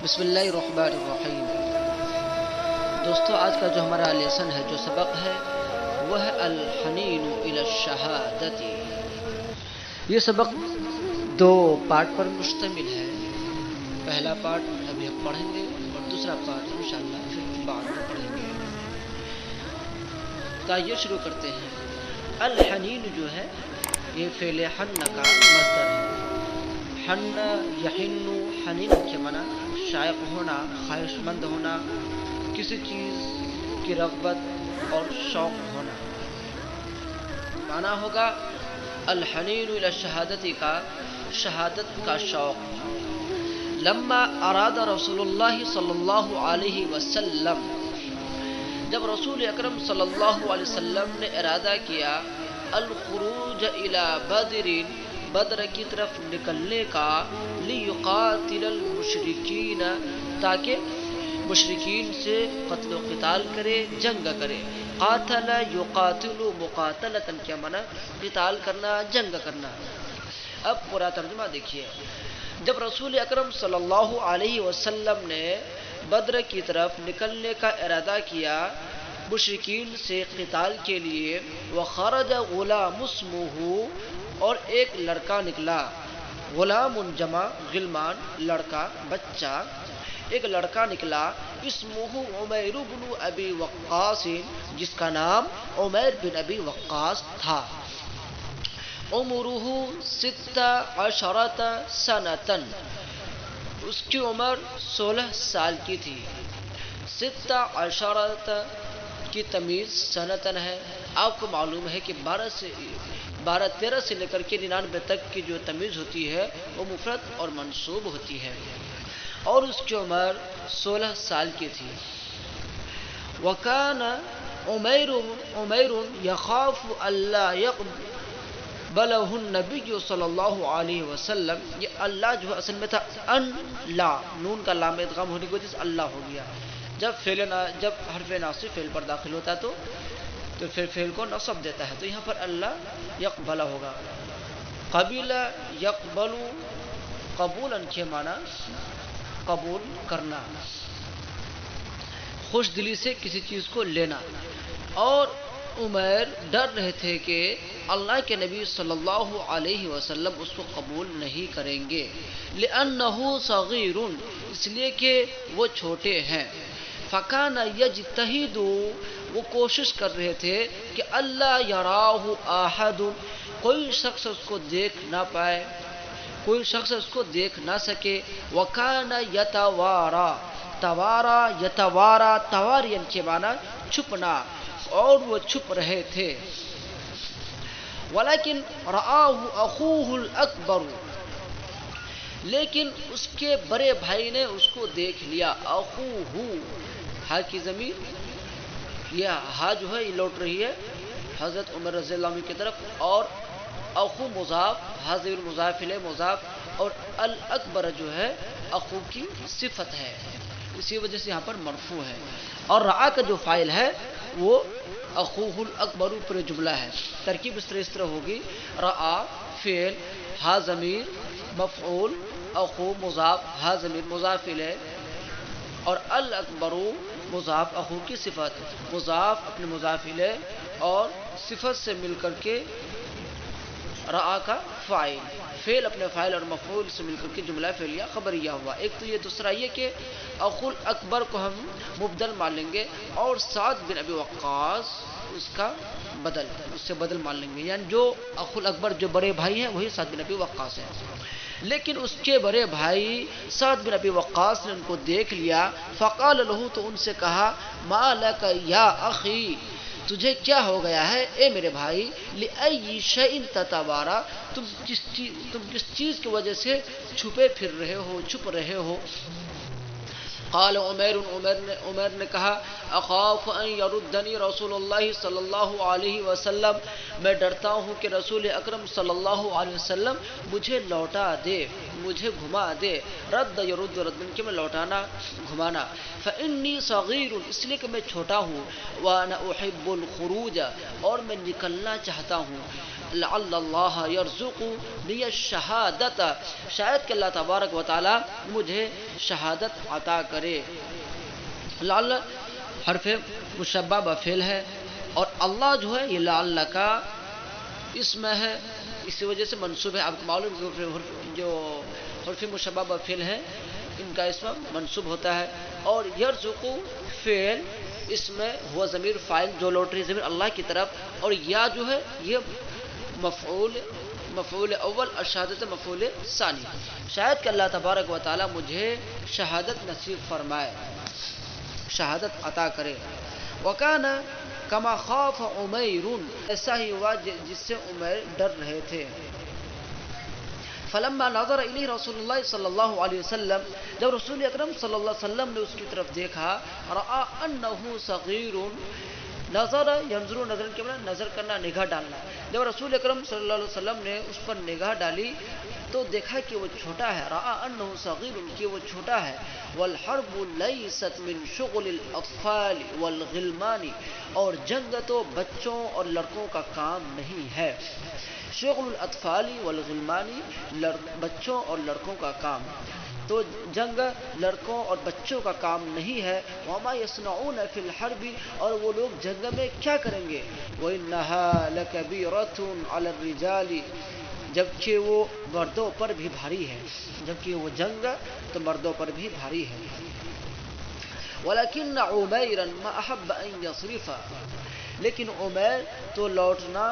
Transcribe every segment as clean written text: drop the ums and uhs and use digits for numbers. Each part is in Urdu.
بسم اللہ الرحمن الرحیم۔ دوستو، آج کا جو ہمارا لیسن ہے، جو سبق ہے، وہ ہے الحنین الی الشہادت۔ یہ سبق دو پارٹ پر مشتمل ہے۔ پہلا پارٹ ابھی ہم پڑھیں گے اور دوسرا پارٹ انشاءاللہ پھر بعد میں پڑھیں گے۔ تو آئیے شروع کرتے ہیں۔ الحنین جو ہے یہ فعل حن کا مصدر ہے۔ حن یحن، حنین کے معنی شائق ہونا، خواہش مند ہونا، کسی چیز کی رغبت اور شوق ہونا۔ معنی ہوگا الحنین الی الشہادت کا شہادت کا شوق۔ لما اراد رسول اللہ صلی اللہ علیہ وسلم، جب رسول اکرم صلی اللہ علیہ وسلم نے ارادہ کیا الخروج الی بدر، بدر کی طرف نکلنے کا، لیقاتل المشرکین، تاکہ مشرکین سے قتل و قتال کرے، جنگ کرے۔ قاتل یقاتل مقاتلۃ کیا معنی؟ قتال کرنا، جنگ کرنا۔ اب پورا ترجمہ دیکھیے۔ جب رسول اکرم صلی اللہ علیہ وسلم نے بدر کی طرف نکلنے کا ارادہ کیا مشرکین سے قتال کے لیے، وخرج غلام اسمہ، اور ایک لڑکا نکلا، غلام جمع غلمان، لڑکا، بچہ، ایک لڑکا نکلا، اسمہ عمیر بن ابی وقاص، جس کا نام عمیر بن ابی وقاص تھا۔ عمرہ 16 سنۃ، اس کی عمر 16 سال کی تھی۔ 16 کی تمیز سنتن ہے۔ آپ کو معلوم ہے کہ 13 سے لے کر کے 99 تک کی جو تمیز ہوتی ہے وہ مفرد اور منصوب ہوتی ہے، اور اس کی عمر 16 سال کی تھی۔ وَكَانَ عمیر يَخَافُ أَلَّا يَقْبَلَهُ النَّبِيُّ صلی اللہ علیہ وسلم۔ یہ اللہ جو ہے اصل میں تھا ان لا، نون کا لام ادغام ہونے کی وجہ سے اللہ ہو گیا۔ جب حرف ناصب فعل پر داخل ہوتا ہے تو پھر فعل کو نصب دیتا ہے، تو یہاں پر اللہ یقبل ہوگا۔ قبل یقبل، قبولاً کے معنی قبول کرنا، خوش دلی سے کسی چیز کو لینا۔ اور عمیر ڈر رہے تھے کہ اللہ کے نبی صلی اللہ علیہ وسلم اس کو قبول نہیں کریں گے، لأنہ صغیر، اس لیے کہ وہ چھوٹے ہیں۔ فکان یجتہد، وہ کوشش کر رہے تھے کہ اللہ یراہ احد، کوئی شخص اس کو دیکھ نہ پائے، کوئی شخص اس کو دیکھ نہ سکے۔ وکان یتوارا، توارا یتوارا، توارین کے معنی چھپنا، اور وہ چھپ رہے تھے۔ ولیکن رآہ اخوہ الاکبر، لیکن اس کے بڑے بھائی نے اس کو دیکھ لیا۔ اخوہ، ہا کی ضمیر، یہ ہا جو ہے یہ لوٹ رہی ہے حضرت عمر رضی اللہ عنہ کی طرف، اور اخو مضاف، ہا ضمیر مضاف الیہ مضاف، اور الاکبر جو ہے اخو کی صفت ہے، اسی وجہ سے یہاں پر مرفوع ہے۔ اور رعا کا جو فاعل ہے وہ اخوہ الاکبر پر جملہ ہے۔ ترکیب اس طرح ہوگی، رعا فعل، ہا ضمیر مفعول، اخو مضاف، ہا ضمیر مضاف الیہ، اور الاکبر مضاف، اخو کی صفت، مضاف اپنے مضاف الیہ اور صفت سے مل کر کے رعا کا فاعل، فعل اپنے فاعل اور مفعول سے مل کر کے جملہ فعلیہ خبریہ ہوا۔ ایک تو یہ، دوسرا یہ کہ اخو الاکبر کو ہم مبدل مان لیں گے، اور سعد بن ابی وقاص اس کا بدل، اس سے بدل مان لیں گے، یعنی جو اخو الاکبر جو بڑے بھائی ہیں وہی سعد بن ابی وقاص ہیں۔ لیکن اس کے بڑے بھائی سعد بن ابی وقاص نے ان کو دیکھ لیا، فقال له، تو ان سے کہا، ما لک یا اخی، تجھے کیا ہو گیا ہے اے میرے بھائی، لأی شیء تتوارا، تم کس چیز کی وجہ سے چھپے پھر رہے ہو، چھپ رہے ہو۔ قال عمیر نے کہا، اخاف ان یردنی رسول اللہ صلی اللہ علیہ وسلم، میں ڈرتا ہوں کہ رسول اکرم صلی اللہ علیہ وسلم مجھے لوٹا دے، مجھے گھما دے۔ رد یرد، ردن کے میں لوٹانا، گھمانا۔ فانی صغیر، اس لیے کہ میں چھوٹا ہوں، وانا احب الخروج، اور میں نکلنا چاہتا ہوں، لعل اللہ یرزق لی الشہادت، شاید کہ اللہ تبارک و تعالی مجھے شہادت عطا کرے. لعل حرف مشبہ بفعل ہے اور اللہ جو ہے یہ لعل کا اسم ہے، اسی وجہ سے منصوب ہے. آپ کو معلوم جو حرف مشبہ بفعل ہے ان کا اسم منصوب ہوتا ہے. اور یرزق فعل اس میں ہوا ضمیر فاعل جو لوٹ رہی ضمیر اللہ کی طرف، اور یا جو ہے یہ مفعول اول اور شہادت مفعول ثانی. شاید کہ اللہ تبارک و تعالی مجھے شہادت نصیب فرمائے، شہادت عطا کرے. وکان کما خاف عمیر، ایسا ہی ہوا جس سے عمیر ڈر رہے تھے. فلما نظر الیہ رسول اللہ صلی اللہ علیہ وسلم، جب رسول اکرم صلی اللہ علیہ وسلم نے اس کی طرف دیکھا، رآ انہ صغیر، نظر ینظر نظر کے معنی نظر کرنا، نگاہ ڈالنا. جب رسول اکرم صلی اللہ علیہ وسلم نے اس پر نگاہ ڈالی تو دیکھا کہ وہ چھوٹا ہے. رآ انہ صغیر، کہ وہ چھوٹا ہے. والحرب لیست من شغل الاطفال والغلمان، اور جنگ تو بچوں اور لڑکوں کا کام نہیں ہے. شغل الاطفال والغلمان، بچوں اور لڑکوں کا کام، تو جنگ لڑکوں اور بچوں کا کام نہیں ہے. وما یصنعون فی الحرب، اور وہ لوگ جنگ میں کیا کریں گے. وانها لکبیرۃ علی الرجال، جبکہ وہ مردوں پر بھی بھاری ہے، جبکہ وہ جنگ تو مردوں پر بھی بھاری ہے. ولکن عمیرا ما احب ان یصرف، لیکن عمیر تو لوٹنا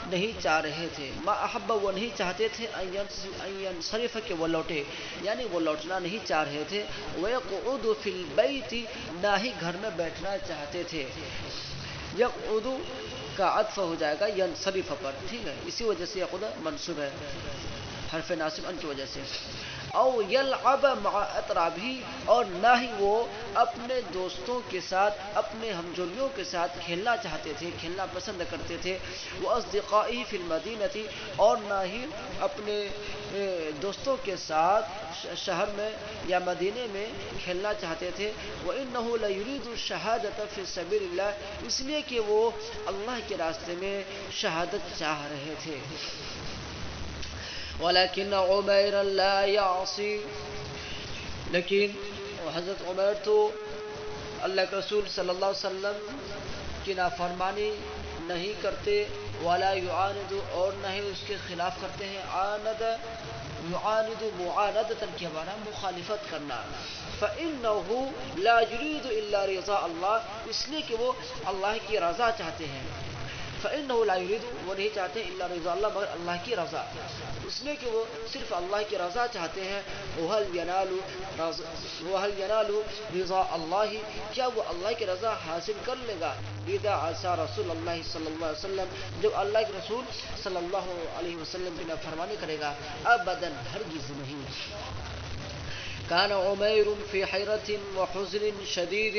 نہیں چاہ رہے تھے. ما احب، وہ نہیں چاہتے تھے، ان ینصرف، کہ وہ لوٹے، یعنی وہ لوٹنا نہیں چاہ رہے تھے. ویقعد فی البیت، نہ ہی گھر میں بیٹھنا چاہتے تھے. یقعد کا عطف ہو جائے گا ینصرف پر، ٹھیک ہے، اسی وجہ سے یقعد منصوب ہے حرف ناصب ان کی وجہ سے. او یلعب مع اطرابہ، اور نہ ہی وہ اپنے دوستوں کے ساتھ، اپنے ہمجولیوں کے ساتھ کھیلنا چاہتے تھے، کھیلنا پسند کرتے تھے. واصدقائہ فی المدینہ، اور نہ ہی اپنے دوستوں کے ساتھ شہر میں یا مدینے میں کھیلنا چاہتے تھے. وانہ لیرید الشہادۃ فی سبیل اللہ، اس لیے کہ وہ اللہ کے راستے میں شہادت چاہ رہے تھے. ولكن عمیر لا يعصي، لیکن حضرت عمیر تو اللہ کے رسول صلی اللہ علیہ وسلم کی نافرمانی نہیں کرتے. ولا يعاند، اور نہ ہی اس کے خلاف کرتے ہیں. عاند يعاند معاندۃ کے معنی مخالفت کرنا. فإنه لا يريد إلا رضا اللہ، اس لیے کہ وہ اللہ کی رضا چاہتے ہیں. فإنه لا يريد، وہ نہیں چاہتے الا رضا اللہ، مگر اللہ کی رضا، اس لیے کہ وہ صرف اللہ کی رضا چاہتے ہیں. وهل ينال رضا اللہ، کیا وہ اللہ کی رضا حاصل کر لے گا. اذا عصى رسول اللہ صلی اللہ علیہ وسلم، جب اللہ کے رسول صلی اللہ علیہ وسلم کی نافرمانی کرے گا. ابدا، ہرگز نہیں. کان عمیر فی حیرۃ وحزن شدید،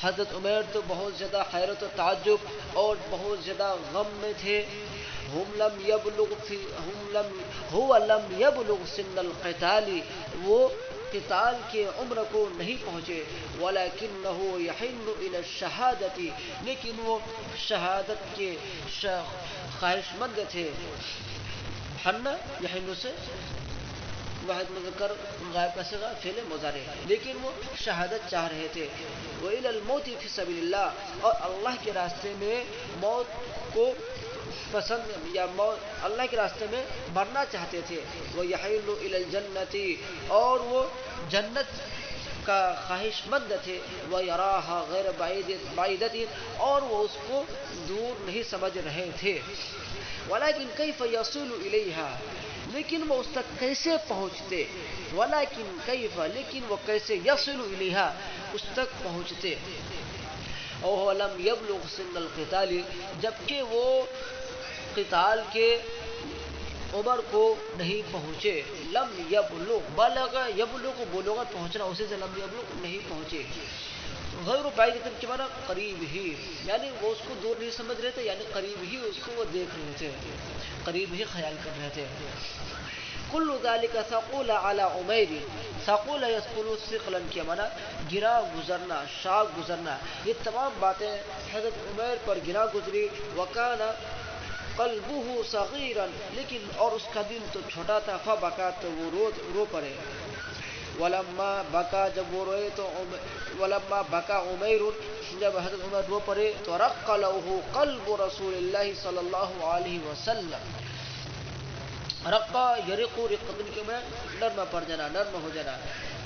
حضرت عمیر تو بہت زیادہ حیرت و تعجب اور بہت زیادہ غم میں تھے. هو لم يبلغ سن القتال، وہ قتال کے عمر کو نہیں پہنچے. ولکنہ یحن الی الشہادۃ، لیکن وہ شہادت کے خواہش مند تھے. حن یحن سے واحد مذکر غائب کا صیغہ فعل مضارع، لیکن وہ شہادت چاہ رہے تھے. وإلی الموت فی سبیل اللہ، اور اللہ کے راستے میں موت کو پسند، یا موت اللہ کے راستے میں مرنا چاہتے تھے. ویحیل الی الجنۃ، اور وہ جنت کا خواہش مند تھے. ویراها غیر بعیدۃ، اور وہ اس کو دور نہیں سمجھ رہے تھے. ولیکن کیف یصل الیہا، لیکن وہ اس تک کیسے پہنچتے. ولیکن کیف، لیکن وہ کیسے یصل الیہا، اس تک پہنچتے. وهو لم يبلغ سن القتال، جبکہ وہ قتال کے عمر کو نہیں پہنچے. لم یبلغ، بلغ یبلغ بلوغت پہنچنا، اسی سے لم یبلغ نہیں پہنچے. غیر بعید کے معنی قریب ہی، یعنی وہ اس کو دور نہیں سمجھ رہے تھے، یعنی قریب ہی اس کو وہ دیکھ رہے تھے، قریب ہی خیال کر رہے تھے. کل ذلك ثقول على عمیر، ثقول یثقل ثقلا کے معنی گرا گزرنا، شاق گزرنا. یہ تمام باتیں حضرت عمیر پر گرا گزری. وکانا قلبه صغيرا، لیکن اور اس کا دل تو چھوٹا تھا، فبکا تو وہ رو پڑے، ولما بکا جب وہ روئے تو ولما بکا عمیر جب حضرت عمر رو پڑے تو رق له قلب رسول اللہ صلی اللہ علیہ وسلم، رقا یرقو رقتن کے میں نرم پڑ جانا، نرم ہو جانا،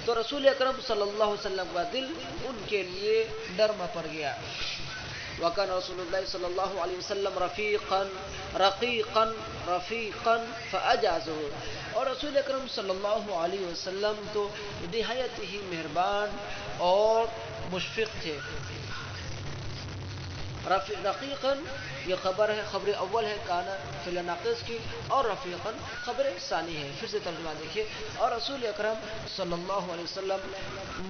تو رسول اکرم صلی اللہ علیہ وسلم کا دل ان کے لیے نرم پڑ گیا۔ وکان رسول اللہ صلی اللہ علیہ وسلم رفیقا رقیقا رفیقا فاجازہ، اور رسول اکرم صلی اللہ علیہ وسلم تو نہایت ہی مہربان اور مشفق تھے۔ رقیقا یہ خبر ہے، خبر اول ہے کانا فعل ناقص کی، اور رفیقا خبر ثانی ہے۔ پھر سے ترجمہ دیکھیے، اور رسول اکرم صلی اللہ علیہ وسلم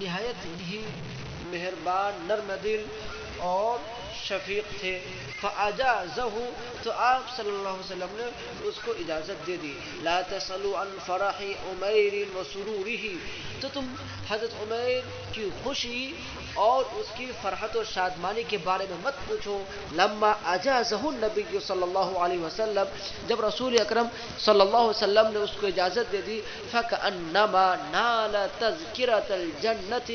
نہایت ہی مہربان، نرم دل اور شفیق تھے۔ فاجازہ، تو آپ صلی اللہ علیہ وسلم نے اس کو اجازت دے دی۔ لا تسألوا عن فرح عمیر وسرورہ، تو تم حضرت عمیر کی خوشی اور اس کی فرحت و شادمانی کے بارے میں مت پوچھو۔ لما اجازہ النبی صلی اللہ علیہ وسلم، جب رسول اکرم صلی اللہ علیہ وسلم نے اس کو اجازت دے دی، فکأنما نال تذکرۃ الجنۃ،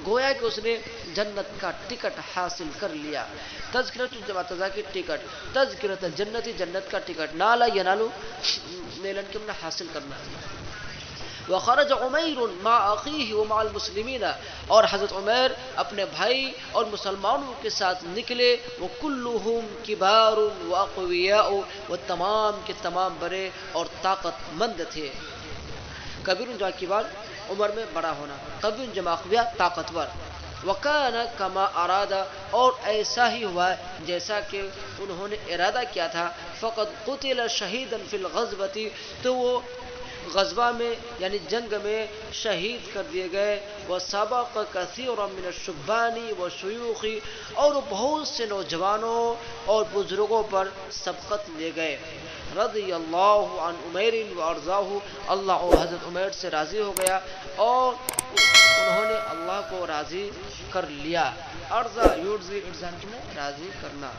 گویا کہ اس نے جنت کا ٹکٹ حاصل کر لیا۔ تذکرۃ جمع تذاکر، ٹکٹ، تذکرۃ الجنۃ جنت کا ٹکٹ، نالا ینالو نیلن کے معنی حاصل کرنا۔ وخرج عمیر مع اخیہ ومع المسلمین، اور حضرت عمیر اپنے بھائی اور مسلمانوں کے ساتھ نکلے، وکلہم کبار واقویاء، وہ تمام کے تمام بڑے اور طاقت مند تھے۔ کبیر جمع کبار عمر میں بڑا ہونا، قوی جمع اقویاء طاقتور۔ وکان کما ارادہ، اور ایسا ہی ہوا جیسا کہ انہوں نے ارادہ کیا تھا۔ فقد قتل شہیدا فی الغزوۃ، تو وہ غزوہ میں یعنی جنگ میں شہید کر دیے گئے۔ وسبق کثیر من الشبان والشیوخ، اور بہت سے نوجوانوں اور بزرگوں پر سبقت لے گئے۔ رضی اللہ عن عمیر وارضاہ، اللہ اور حضرت عمیر سے راضی ہو گیا اور انہوں نے اللہ کو راضی کر لیا۔ ارضا یرضی، ارضان کی راضی کرنا۔